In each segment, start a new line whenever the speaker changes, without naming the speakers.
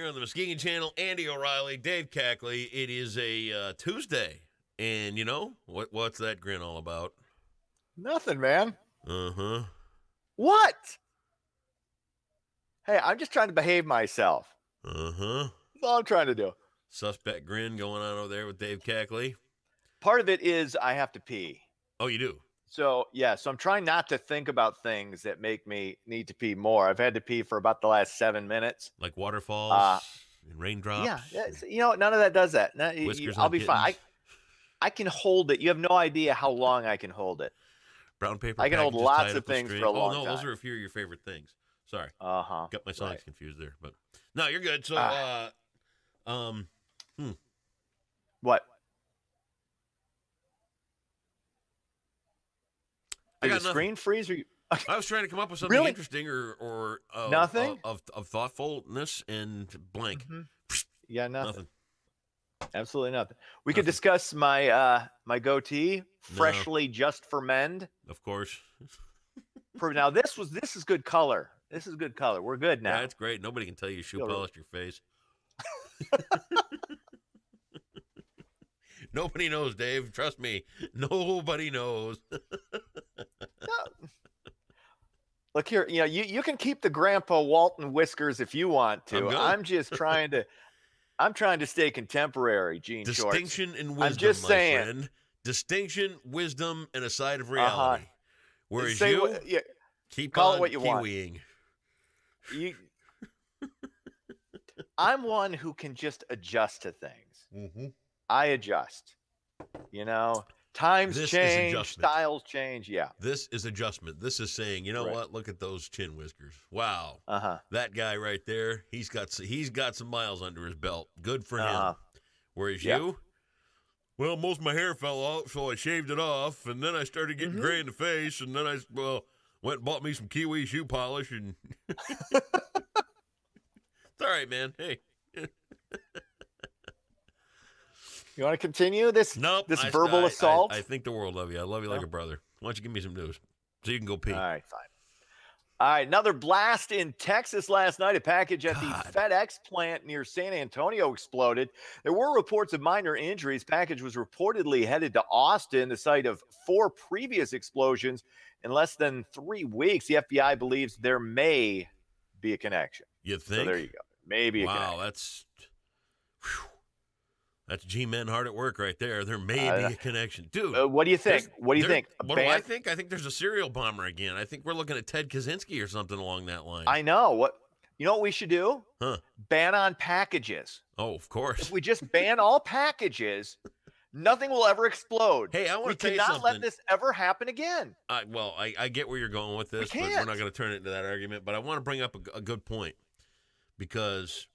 here on the Muskegon channel. Andy O'Reilly, Dave Cackley. It is a Tuesday, and you know what's that grin all about?
Nothing, man.
Uh-huh.
What? Hey, I'm just trying to behave myself.
Uh-huh.
That's all I'm trying to do.
Suspect grin going on over there with Dave Cackley.
Part of it is I have to pee.
Oh, you do?
So, yeah, so I'm trying not to think about things that make me need to pee more. I've had to pee for about the last 7 minutes.
Like waterfalls and raindrops?
Yeah, you know, none of that does that. No,
Whiskers
I'll
on
be fine.
kittens.
I can hold it. You have no idea how long I can hold it.
Brown paper
I can hold
packages
lots
tied
of
up with
things for
string.
a long
no,
time.
those are a few of your favorite things. Sorry.
Uh-huh.
Got my songs confused there. But no, you're good. So,
What?
I got
Did the screen freeze? Or you...
I was trying to come up with something
Really?
interesting or
Nothing?
of thoughtfulness and blank.
Mm-hmm. Yeah,
Nothing.
Absolutely nothing. We could discuss my my goatee, freshly just for men.
Of course.
Now this is good color. This is good color. We're good now.
Yeah, it's great. Nobody can tell you shoe polished your face. Nobody knows, Dave. Trust me. Nobody knows.
Look here, you know, you can keep the Grandpa Walton whiskers if you want to. I'm just trying to stay contemporary, Gene Shorts.
Distinction and wisdom,
I'm just saying.
friend. Distinction, wisdom, and a side of reality. Whereas keep
call
on
it what you
kiwiing.
Want. I'm one who can just adjust to things.
Mm-hmm.
I adjust. You know, times change, styles change. Yeah.
This is adjustment. This is saying, you know what? Look at those chin whiskers. Wow. That guy right there, he's got some miles under his belt. Good for him. Whereas you, well, most of my hair fell out, so I shaved it off, and then I started getting gray in the face, and then I went and bought me some Kiwi shoe polish, and it's all right, man. Hey.
You want to continue this?
Nope.
This verbal assault?
I think the world of you. I love you like a brother. Why don't you give me some news so you can go pee?
All right, fine. All right, another blast in Texas last night. A package at the FedEx plant near San Antonio exploded. There were reports of minor injuries. Package was reportedly headed to Austin, the site of 4 previous explosions in less than 3 weeks. The FBI believes there may be a connection.
You think?
So there you go. Maybe a connection.
Wow, that's G-Men hard at work right there. There may be a connection. Dude.
What do you think? What do you think?
What do I think? I think there's a serial bomber again. I think we're looking at Ted Kaczynski or something along that line.
I know. You know what we should do? Ban on packages.
Oh, of course.
If we just ban all packages, nothing will ever explode.
Hey, I want to tell you something.
We cannot let this ever happen again.
I get where you're going with this, but we're not going to turn it into that argument. But I want to bring up a good point because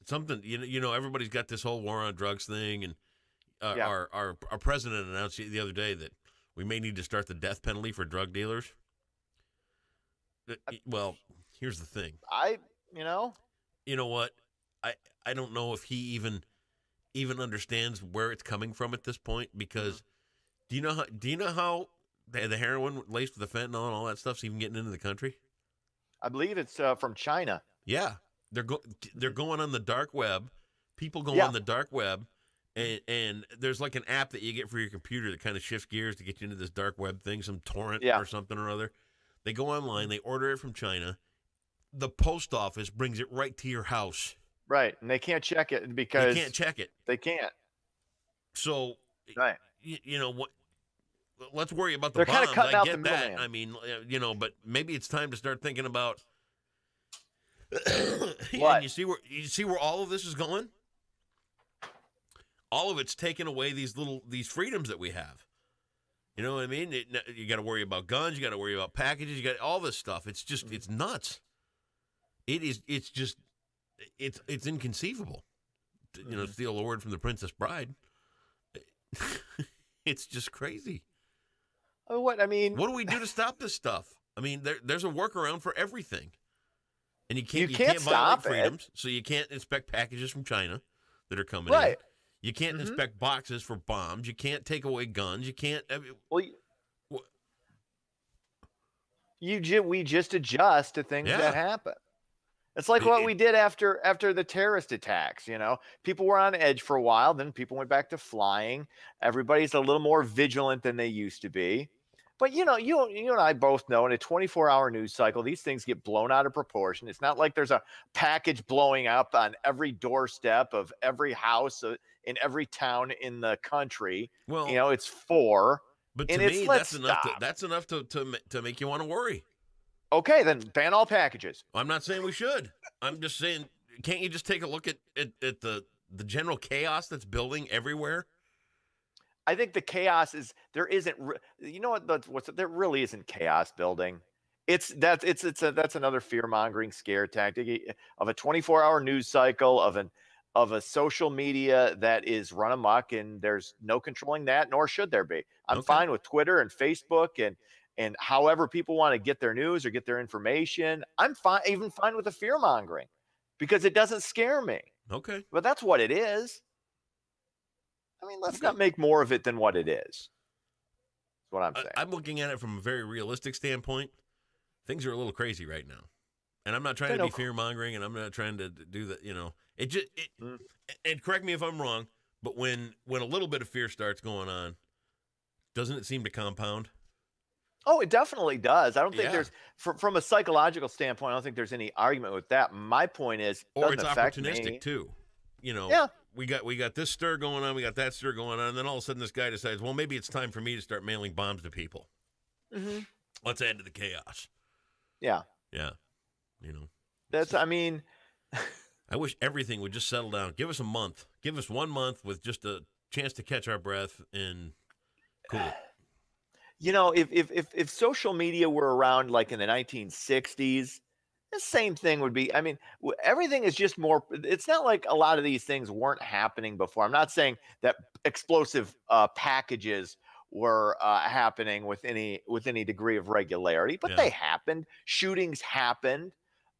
something, you know, everybody's got this whole war on drugs thing, and our president announced the other day that we may need to start the death penalty for drug dealers. Well, here's the thing.
You know
what? I don't know if he even understands where it's coming from at this point, because do you know how the heroin laced with the fentanyl and all that stuff's even getting into the country?
I believe it's from China.
Yeah. They're going on the dark web. People go on the dark web, and there's like an app that you get for your computer that kind of shifts gears to get you into this dark web thing, some torrent or something or other. They go online, they order it from China. The post office brings it right to your house.
Right, and they can't check it because
they can't check it.
They can't.
So, you know what? Let's worry about the
They're
bombs.
kind of cutting out the
get that.
middleman.
I mean, but maybe it's time to start thinking about.
What?
And you see where all of this is going? All of it's taking away these freedoms that we have. You know what I mean? You got to worry about guns. You got to worry about packages. You got all this stuff. It's just it's nuts. It's just inconceivable. You know, steal a word from the Princess Bride. It's just crazy.
What do
we do to stop this stuff? I mean, there's a workaround for everything. And you can't
stop
violate freedoms, so you can't inspect packages from China that are coming
in.
You can't inspect boxes for bombs. You can't take away guns. You can't.
We just adjust to things that happen. It's like what we did after the terrorist attacks. People were on edge for a while. Then people went back to flying. Everybody's a little more vigilant than they used to be. But you and I both know in a 24-hour news cycle, these things get blown out of proportion. It's not like there's a package blowing up on every doorstep of every house in every town in the country.
Well,
it's 4.
But to me, that's enough to make you want to worry.
Okay, then ban all packages.
I'm not saying we should. I'm just saying, can't you just take a look at the general chaos that's building everywhere?
I think the chaos is there isn't. You know what? There really isn't chaos building. That's another fear-mongering scare tactic of a 24-hour news cycle of a social media that is run amok, and there's no controlling that, nor should there be. I'm fine with Twitter and Facebook and however people want to get their news or get their information. I'm even fine with the fear-mongering because it doesn't scare me.
Okay.
But that's what it is. I mean, let's not make more of it than what it is. That's what I'm saying.
I'm looking at it from a very realistic standpoint. Things are a little crazy right now. And I'm not trying to be fear-mongering, and I'm not trying to do that, and correct me if I'm wrong, but when a little bit of fear starts going on, doesn't it seem to compound?
Oh, it definitely does. I don't think there's, from a psychological standpoint, I don't think there's any argument with that. My point is,
or it's opportunistic too. We got this stir going on, we got that stir going on, and then all of a sudden this guy decides, well, maybe it's time for me to start mailing bombs to people.
Mm-hmm.
Let's add to the chaos.
Yeah.
Yeah. I wish everything would just settle down. Give us a month. Give us 1 month with just a chance to catch our breath and cool it.
If social media were around like in the 1960s, the same thing would be. I mean, everything is just more. It's not like a lot of these things weren't happening before. I'm not saying that explosive packages were happening with any degree of regularity, but they happened. Shootings happened.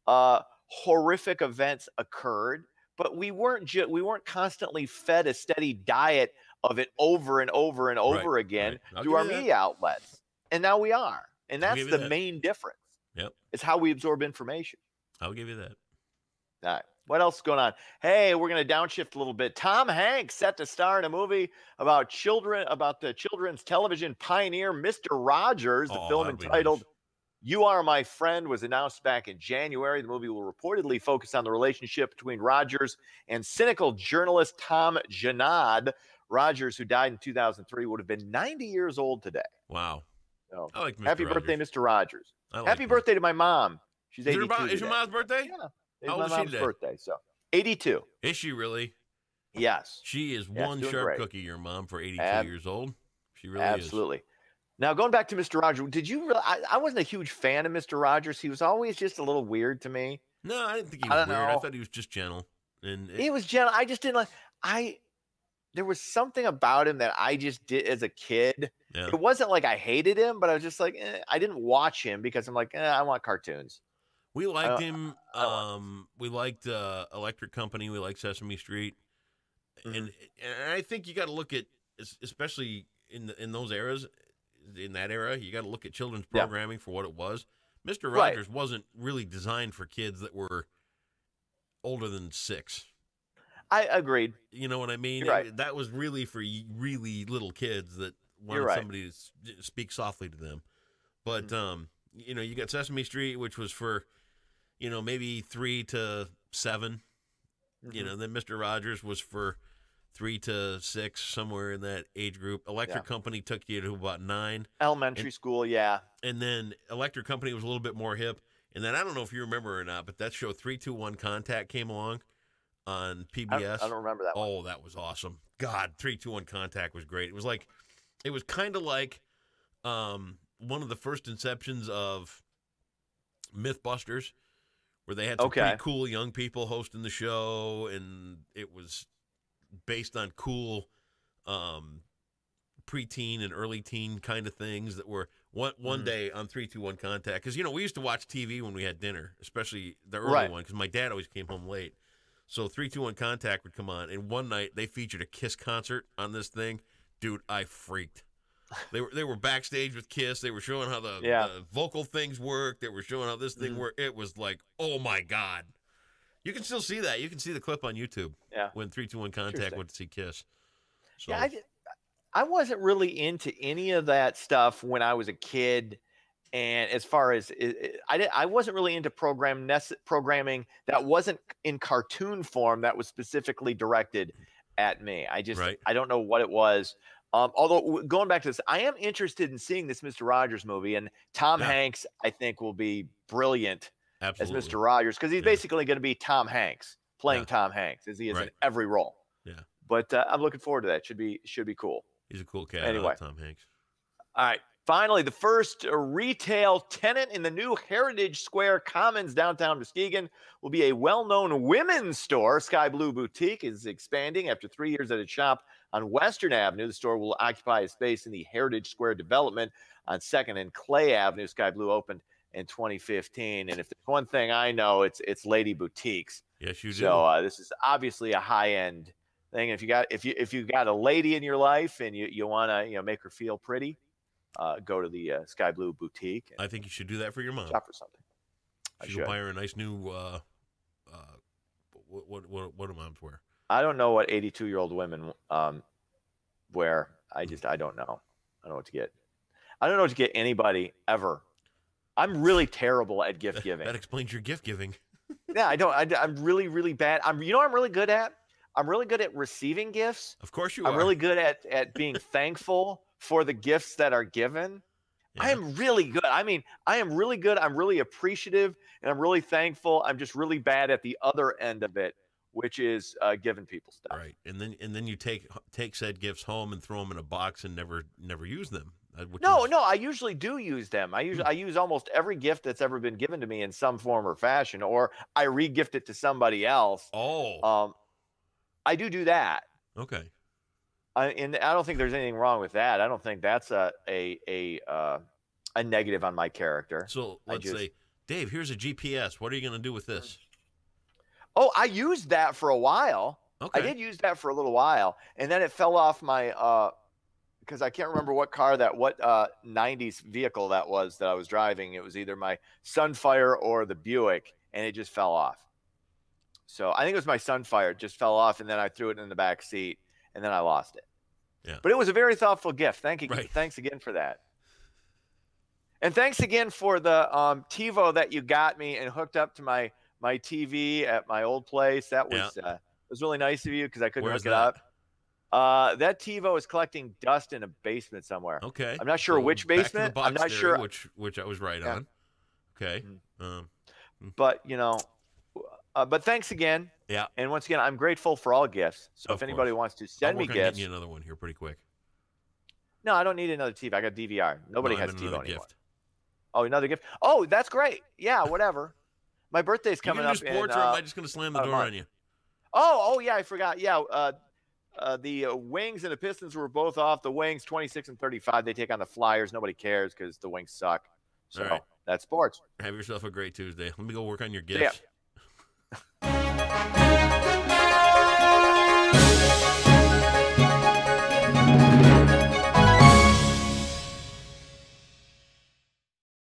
Horrific events occurred, but we weren't constantly fed a steady diet of it over and over and over again through our media outlets. And now we are. And that's the main difference.
Yep.
It's how we absorb information.
I'll give you that.
All right. What else is going on? Hey, we're going to downshift a little bit. Tom Hanks set to star in a movie about the children's television pioneer, Mr. Rogers. The film entitled You Are My Friend was announced back in January. The movie will reportedly focus on the relationship between Rogers and cynical journalist Tom Janad. Rogers, who died in 2003, would have been 90 years old today.
Wow.
So,
I like Mr.
Happy
Rogers.
birthday, Mr. Rogers. Happy birthday to my mom. She's 82
Is your mom's birthday?
Yeah. It's
How
my
old is she
mom's
today?
birthday. So 82.
Is she really?
Yes.
She is one sharp cookie, your mom, for 82 years old. She really is.
Absolutely. Now, going back to Mr. Rogers, did you really? I wasn't a huge fan of Mr. Rogers. He was always just a little weird to me.
No, I didn't think he was weird. I thought he was just gentle.
He was gentle. I just didn't like. There was something about him that I just did as a kid. Yeah. It wasn't like I hated him, but I was just like, I didn't watch him because I'm like, I want cartoons.
We liked him. We liked Electric Company. We liked Sesame Street, and I think you got to look at, especially in those eras. In that era, you got to look at children's programming for what it was. Mr. Rogers wasn't really designed for kids that were older than 6.
I agreed.
You know what I mean?
Right.
That was really for really little kids that wanted somebody to speak softly to them. But you got Sesame Street, which was for maybe 3 to 7. Then Mr. Rogers was for 3 to 6, somewhere in that age group. Electric Company took you to about 9.
Elementary school, yeah.
And then Electric Company was a little bit more hip. And then I don't know if you remember or not, but that show 3-2-1 Contact came along on PBS.
I don't remember that one.
Oh, that was awesome. God, 3-2-1 Contact was great. It was kind of like one of the first inceptions of Mythbusters, where they had some pretty cool young people hosting the show, and it was based on cool preteen and early teen kind of things that were one day on 3-2-1 Contact. Because, we used to watch TV when we had dinner, especially the early one, because my dad always came home late. So 3-2-1 Contact would come on, and one night they featured a Kiss concert on this thing. Dude, I freaked. They were backstage with Kiss. They were showing how the vocal things worked. They were showing how this thing worked. It was like, oh, my God. You can still see that. You can see the clip on YouTube.
Yeah.
When 3-2-1 Contact went to see Kiss. So.
Yeah, I wasn't really into any of that stuff when I was a kid. And as far as I wasn't really into programming that wasn't in cartoon form that was specifically directed at me. I don't know what it was. Although going back to this, I am interested in seeing this Mr. Rogers movie, and Tom Hanks, I think, will be brilliant as Mr. Rogers, because he's basically going to be Tom Hanks playing Tom Hanks, as he is in every role.
Yeah.
But I'm looking forward to that. Should be cool.
He's a cool cat.
Anyway,
Tom Hanks.
All right. Finally, the first retail tenant in the new Heritage Square Commons downtown Muskegon will be a well-known women's store. Sky Blue Boutique is expanding after 3 years at its shop on Western Avenue. The store will occupy a space in the Heritage Square development on 2nd and Clay Avenue. Sky Blue opened in 2015, and if there's one thing I know, it's Lady Boutiques.
Yes, you do.
So this is obviously a high-end thing. If you got a lady in your life and you want to make her feel pretty, go to the Sky Blue Boutique.
I think you should do that for your mom.
Shop for something.
You should buy her a nice new. What do moms wear?
I don't know what 82-year-old women wear. I don't know. I don't know what to get. I don't know what to get anybody ever. I'm really terrible at gift giving.
That explains your gift giving.
Yeah, I don't. I'm really, really bad. I'm really good at. I'm really good at receiving gifts.
Of course you are.
I'm really good at being thankful for the gifts that are given. Yeah. I am really good. I mean, I am really good. I'm really appreciative, and I'm really thankful. I'm just really bad at the other end of it, which is giving people stuff.
Right, and then you take said gifts home and throw them in a box and never use them.
No, I usually do use them. I use almost every gift that's ever been given to me in some form or fashion, or I re-gift it to somebody else.
Oh,
I do that.
Okay.
And I don't think there's anything wrong with that. I don't think that's a negative on my character.
So let's say, Dave, here's a GPS. What are you going to do with this?
Oh, I used that for a while. Okay. I did use that for a little while, and then it fell off my because I can't remember what 90s vehicle that was that I was driving. It was either my Sunfire or the Buick, and it just fell off. So I think it was my Sunfire. It just fell off, and then I threw it in the back seat, and then I lost it.
Yeah.
But it was a very thoughtful gift. Thank you.
Right.
Thanks again for that. And thanks again for the TiVo that you got me and hooked up to my TV at my old place. That was really nice of you because I couldn't hook it up. That TiVo is collecting dust in a basement somewhere.
Okay.
I'm not sure which basement. I'm not sure
which I was right on. Okay.
But but thanks again.
Yeah.
And once again, I'm grateful for all gifts. So if anybody wants to send me gifts,
you another one here pretty quick.
No, I don't need another TV. I got DVR. Nobody has TiVo anymore.
Gift.
Oh, another gift. Oh, that's great. Yeah, whatever. My birthday's coming up.
Sports, or am I just going to slam the door on you?
Oh, yeah, I forgot. Yeah, the Wings and the Pistons were both off. The Wings 26 and 35. They take on the Flyers. Nobody cares because the Wings suck. So that's sports.
Have yourself a great Tuesday. Let me go work on your gifts. Yeah.